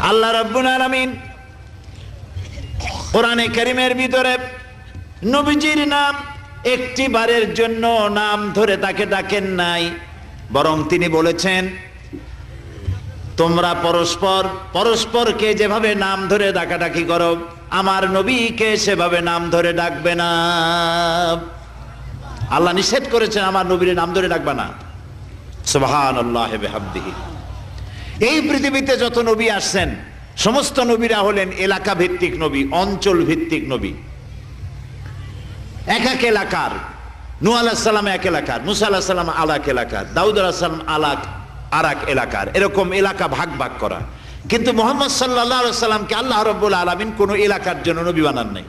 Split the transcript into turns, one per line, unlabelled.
আল্লাহ রাব্বুল আলামিন কোরআনে কারীমের ভিতরে নবীজির নাম একটি বারের জন্য নাম ধরে তাকে ডাকেন নাই, বরং তিনি বলেছেন তোমরা পরস্পর পরস্পরকে যেভাবে নাম ধরে ডাকাডাকি করো আমার নবীকে সেভাবে নাম ধরে ডাকবে না। আল্লাহ নিষেধ করেছেন আমার নবীর নাম ধরে ডাকবে না। সুবহানাল্লাহি ওয়া বিহামদিহি। এই পৃথিবীতে যত নবী আসছেন সমস্ত নবীরা হলেন এলাকা ভিত্তিক নবী, অঞ্চল ভিত্তিক নবী। এক এক এলাকার, নূহ আলাইহিস সালাম এক এলাকার, মুসা আলাইহিস সালাম আলাক এলাকার, দাউদ আলাইহিস সালাম আরাক এলাকার, এরকম এলাকা ভাগ ভাগ করা। কিন্তু মুহাম্মদ সাল্লাল্লাহু আলাইহি ওয়াসাল্লামকে আল্লাহ রাব্বুল আলামিন কোন এলাকার জন্য নবী বানান নাই।